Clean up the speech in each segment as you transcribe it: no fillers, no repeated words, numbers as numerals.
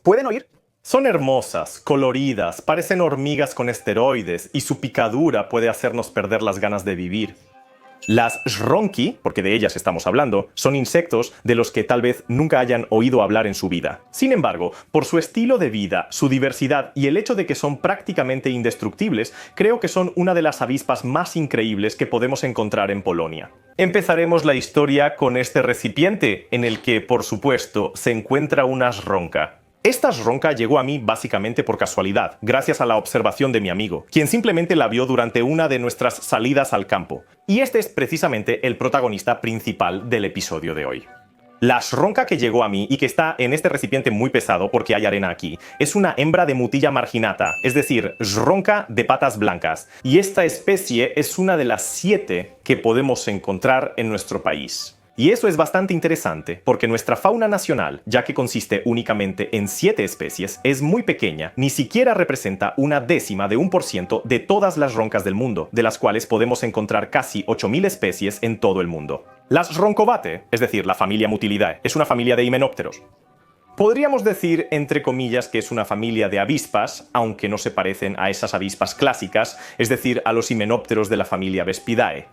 ¿Pueden oír? Son hermosas, coloridas, parecen hormigas con esteroides y su picadura puede hacernos perder las ganas de vivir. Las Żronki, porque de ellas estamos hablando, son insectos de los que tal vez nunca hayan oído hablar en su vida. Sin embargo, por su estilo de vida, su diversidad y el hecho de que son prácticamente indestructibles, creo que son una de las avispas más increíbles que podemos encontrar en Polonia. Empezaremos la historia con este recipiente, en el que, por supuesto, se encuentra una Żronka. Esta Żronka llegó a mí básicamente por casualidad, gracias a la observación de mi amigo, quien simplemente la vio durante una de nuestras salidas al campo. Y este es precisamente el protagonista principal del episodio de hoy. La Żronka que llegó a mí y que está en este recipiente muy pesado porque hay arena aquí, es una hembra de Mutilla marginata, es decir, Żronka de patas blancas. Y esta especie es una de las 7 que podemos encontrar en nuestro país. Y eso es bastante interesante, porque nuestra fauna nacional, ya que consiste únicamente en 7 especies, es muy pequeña, ni siquiera representa 0,1% de todas las Żronkas del mundo, de las cuales podemos encontrar casi 8.000 especies en todo el mundo. Las Żronkowate, es decir, la familia Mutilidae, es una familia de himenópteros. Podríamos decir, entre comillas, que es una familia de avispas, aunque no se parecen a esas avispas clásicas, es decir, a los himenópteros de la familia Vespidae.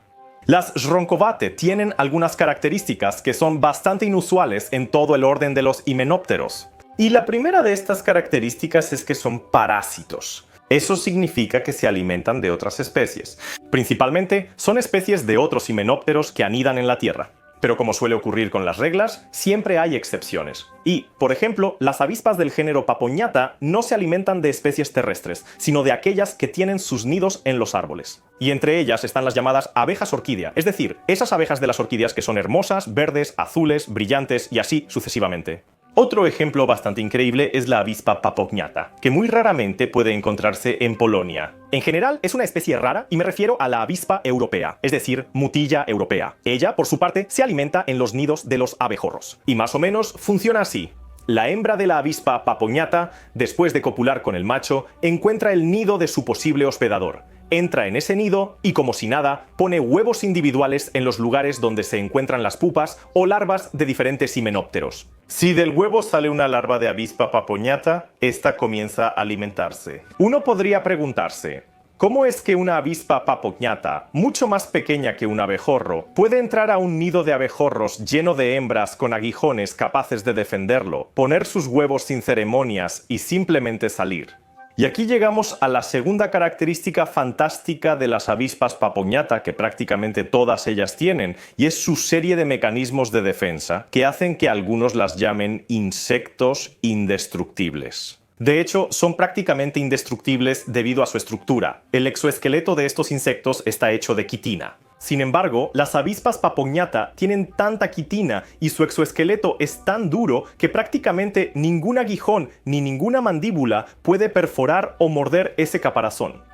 Las Żronkowate tienen algunas características que son bastante inusuales en todo el orden de los himenópteros. Y la primera de estas características es que son parásitos. Eso significa que se alimentan de otras especies. Principalmente son especies de otros himenópteros que anidan en la tierra. Pero como suele ocurrir con las reglas, siempre hay excepciones. Y, por ejemplo, las avispas del género Papognatha no se alimentan de especies terrestres, sino de aquellas que tienen sus nidos en los árboles. Y entre ellas están las llamadas abejas orquídea, es decir, esas abejas de las orquídeas que son hermosas, verdes, azules, brillantes y así sucesivamente. Otro ejemplo bastante increíble es la avispa Papognatha, que muy raramente puede encontrarse en Polonia. En general es una especie rara y me refiero a la avispa europea, es decir, Mutilla europea. Ella, por su parte, se alimenta en los nidos de los abejorros. Y más o menos funciona así. La hembra de la avispa Papognatha, después de copular con el macho, encuentra el nido de su posible hospedador. Entra en ese nido y, como si nada, pone huevos individuales en los lugares donde se encuentran las pupas o larvas de diferentes himenópteros. Si del huevo sale una larva de avispa Papognatha, esta comienza a alimentarse. Uno podría preguntarse, ¿cómo es que una avispa Papognatha, mucho más pequeña que un abejorro, puede entrar a un nido de abejorros lleno de hembras con aguijones capaces de defenderlo, poner sus huevos sin ceremonias y simplemente salir? Y aquí llegamos a la segunda característica fantástica de las avispas Papognatha, que prácticamente todas ellas tienen, y es su serie de mecanismos de defensa, que hacen que algunos las llamen insectos indestructibles. De hecho, son prácticamente indestructibles debido a su estructura. El exoesqueleto de estos insectos está hecho de quitina. Sin embargo, las avispas Papognatha tienen tanta quitina y su exoesqueleto es tan duro que prácticamente ningún aguijón ni ninguna mandíbula puede perforar o morder ese caparazón.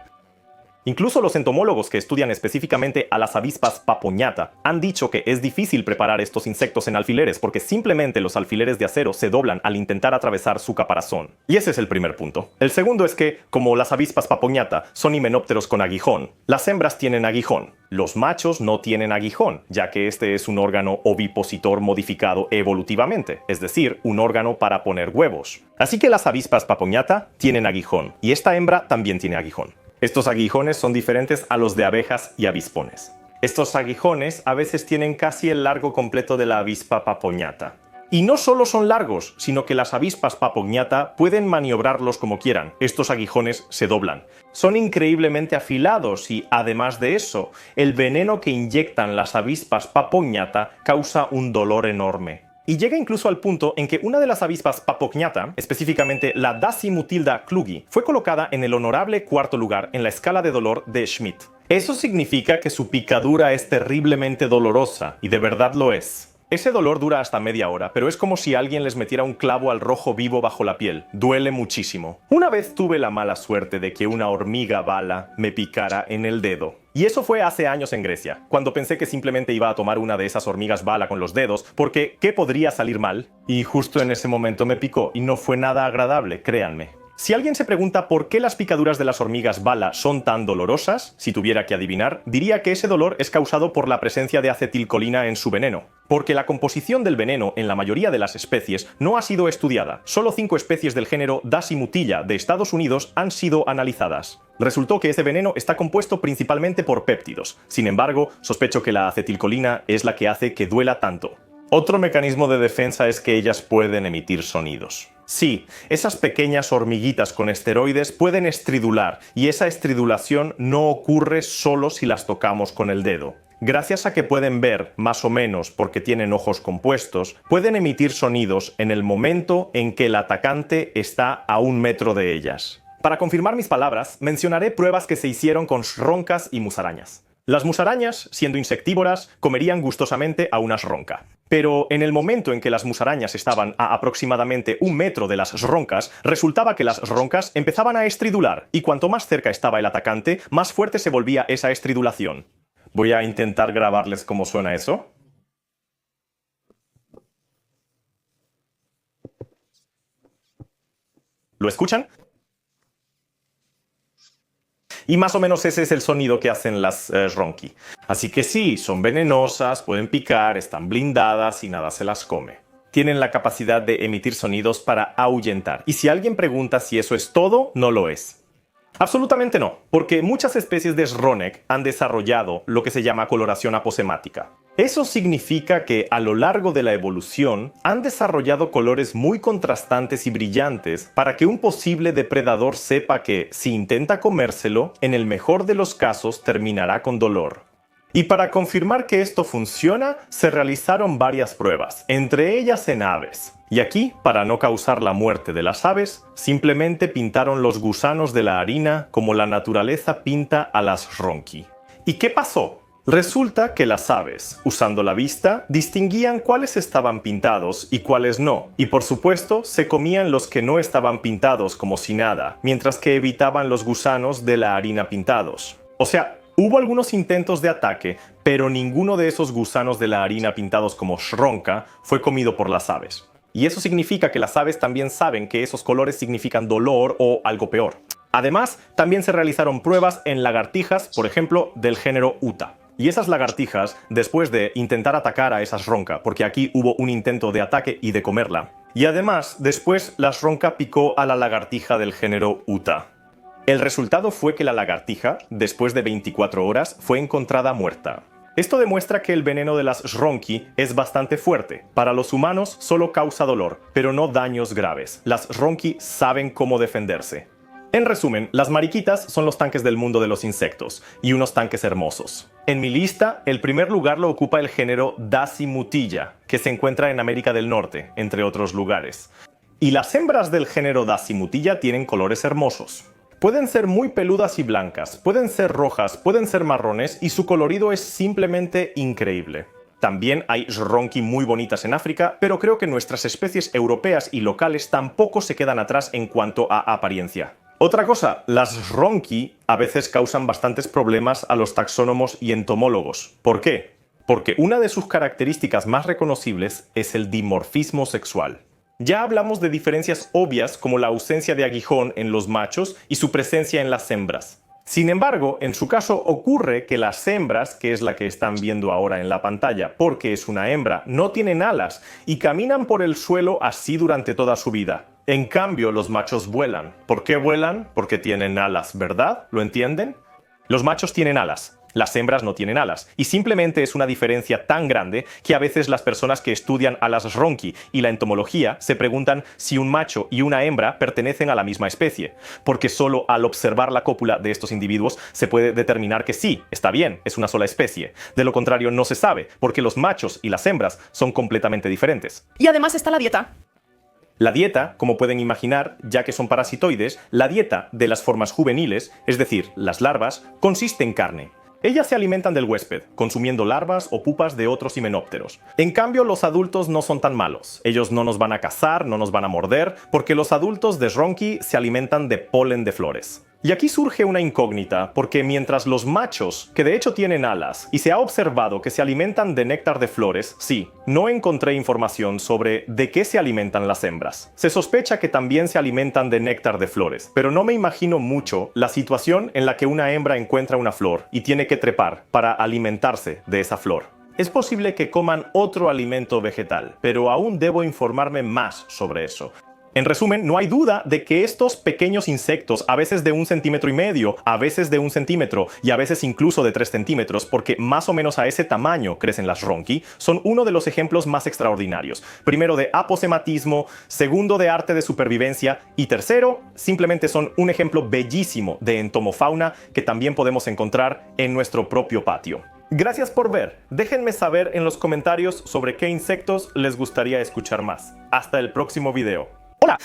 Incluso los entomólogos que estudian específicamente a las avispas Papognatha han dicho que es difícil preparar estos insectos en alfileres porque simplemente los alfileres de acero se doblan al intentar atravesar su caparazón. Y ese es el primer punto. El segundo es que, como las avispas Papognatha son himenópteros con aguijón, las hembras tienen aguijón. Los machos no tienen aguijón, ya que este es un órgano ovipositor modificado evolutivamente, es decir, un órgano para poner huevos. Así que las avispas Papognatha tienen aguijón, y esta hembra también tiene aguijón. Estos aguijones son diferentes a los de abejas y avispones. Estos aguijones a veces tienen casi el largo completo de la avispa Papognatha. Y no solo son largos, sino que las avispas Papognatha pueden maniobrarlos como quieran. Estos aguijones se doblan. Son increíblemente afilados y, además de eso, el veneno que inyectan las avispas Papognatha causa un dolor enorme. Y llega incluso al punto en que una de las avispas Papognatha, específicamente la Dasymutilda klugi, fue colocada en el honorable 4º lugar en la escala de dolor de Schmidt. Eso significa que su picadura es terriblemente dolorosa, y de verdad lo es. Ese dolor dura hasta media hora, pero es como si alguien les metiera un clavo al rojo vivo bajo la piel. Duele muchísimo. Una vez tuve la mala suerte de que una hormiga bala me picara en el dedo. Y eso fue hace años en Grecia, cuando pensé que simplemente iba a tomar una de esas hormigas bala con los dedos, porque ¿qué podría salir mal? Y justo en ese momento me picó, y no fue nada agradable, créanme. Si alguien se pregunta por qué las picaduras de las hormigas bala son tan dolorosas, si tuviera que adivinar, diría que ese dolor es causado por la presencia de acetilcolina en su veneno. Porque la composición del veneno en la mayoría de las especies no ha sido estudiada. Solo 5 especies del género Dasymuthilla de Estados Unidos han sido analizadas. Resultó que ese veneno está compuesto principalmente por péptidos. Sin embargo, sospecho que la acetilcolina es la que hace que duela tanto. Otro mecanismo de defensa es que ellas pueden emitir sonidos. Sí, esas pequeñas hormiguitas con esteroides pueden estridular, y esa estridulación no ocurre solo si las tocamos con el dedo. Gracias a que pueden ver, más o menos porque tienen ojos compuestos, pueden emitir sonidos en el momento en que el atacante está a 1 metro de ellas. Para confirmar mis palabras, mencionaré pruebas que se hicieron con roncas y musarañas. Las musarañas, siendo insectívoras, comerían gustosamente a una ronca. Pero en el momento en que las musarañas estaban a aproximadamente 1 metro de las roncas, resultaba que las roncas empezaban a estridular, y cuanto más cerca estaba el atacante, más fuerte se volvía esa estridulación. Voy a intentar grabarles cómo suena eso. ¿Lo escuchan? Y más o menos ese es el sonido que hacen las ronqui. Así que sí, son venenosas, pueden picar, están blindadas y nada se las come. Tienen la capacidad de emitir sonidos para ahuyentar. Y si alguien pregunta si eso es todo, no lo es. Absolutamente no, porque muchas especies de Sronek han desarrollado lo que se llama coloración aposemática. Eso significa que a lo largo de la evolución han desarrollado colores muy contrastantes y brillantes para que un posible depredador sepa que, si intenta comérselo, en el mejor de los casos terminará con dolor. Y para confirmar que esto funciona, se realizaron varias pruebas, entre ellas en aves. Y aquí, para no causar la muerte de las aves, simplemente pintaron los gusanos de la harina como la naturaleza pinta a las ronqui. ¿Y qué pasó? Resulta que las aves, usando la vista, distinguían cuáles estaban pintados y cuáles no, y por supuesto se comían los que no estaban pintados como si nada, mientras que evitaban los gusanos de la harina pintados. O sea, hubo algunos intentos de ataque, pero ninguno de esos gusanos de la harina pintados como shronka fue comido por las aves. Y eso significa que las aves también saben que esos colores significan dolor o algo peor. Además, también se realizaron pruebas en lagartijas, por ejemplo, del género Uta. Y esas lagartijas, después de intentar atacar a esa ronca, porque aquí hubo un intento de ataque y de comerla, y además, después la ronca picó a la lagartija del género Uta. El resultado fue que la lagartija, después de 24 horas, fue encontrada muerta. Esto demuestra que el veneno de las ronqui es bastante fuerte. Para los humanos solo causa dolor, pero no daños graves. Las ronqui saben cómo defenderse. En resumen, las mariquitas son los tanques del mundo de los insectos, y unos tanques hermosos. En mi lista, el primer lugar lo ocupa el género Dasymuthilla, que se encuentra en América del Norte, entre otros lugares. Y las hembras del género Dasymuthilla tienen colores hermosos. Pueden ser muy peludas y blancas, pueden ser rojas, pueden ser marrones, y su colorido es simplemente increíble. También hay ronqui muy bonitas en África, pero creo que nuestras especies europeas y locales tampoco se quedan atrás en cuanto a apariencia. Otra cosa, las ronqui a veces causan bastantes problemas a los taxónomos y entomólogos. ¿Por qué? Porque una de sus características más reconocibles es el dimorfismo sexual. Ya hablamos de diferencias obvias como la ausencia de aguijón en los machos y su presencia en las hembras. Sin embargo, en su caso ocurre que las hembras, que es la que están viendo ahora en la pantalla, porque es una hembra, no tienen alas y caminan por el suelo así durante toda su vida. En cambio, los machos vuelan. ¿Por qué vuelan? Porque tienen alas, ¿verdad? ¿Lo entienden? Los machos tienen alas. Las hembras no tienen alas, y simplemente es una diferencia tan grande que a veces las personas que estudian a las ronqui y la entomología se preguntan si un macho y una hembra pertenecen a la misma especie, porque solo al observar la cópula de estos individuos se puede determinar que sí, está bien, es una sola especie. De lo contrario no se sabe, porque los machos y las hembras son completamente diferentes. Y además está la dieta. La dieta, como pueden imaginar, ya que son parasitoides, la dieta de las formas juveniles, es decir, las larvas, consiste en carne. Ellas se alimentan del huésped, consumiendo larvas o pupas de otros himenópteros. En cambio, los adultos no son tan malos. Ellos no nos van a cazar, no nos van a morder, porque los adultos de ronqui se alimentan de polen de flores. Y aquí surge una incógnita, porque mientras los machos, que de hecho tienen alas, y se ha observado que se alimentan de néctar de flores, sí, no encontré información sobre de qué se alimentan las hembras. Se sospecha que también se alimentan de néctar de flores, pero no me imagino mucho la situación en la que una hembra encuentra una flor y tiene que trepar para alimentarse de esa flor. Es posible que coman otro alimento vegetal, pero aún debo informarme más sobre eso. En resumen, no hay duda de que estos pequeños insectos, a veces de 1,5 centímetros, a veces de 1 centímetro y a veces incluso de 3 centímetros, porque más o menos a ese tamaño crecen las ronqui, son uno de los ejemplos más extraordinarios. Primero de aposematismo, segundo de arte de supervivencia y tercero, simplemente son un ejemplo bellísimo de entomofauna que también podemos encontrar en nuestro propio patio. Gracias por ver. Déjenme saber en los comentarios sobre qué insectos les gustaría escuchar más. Hasta el próximo video. Hola.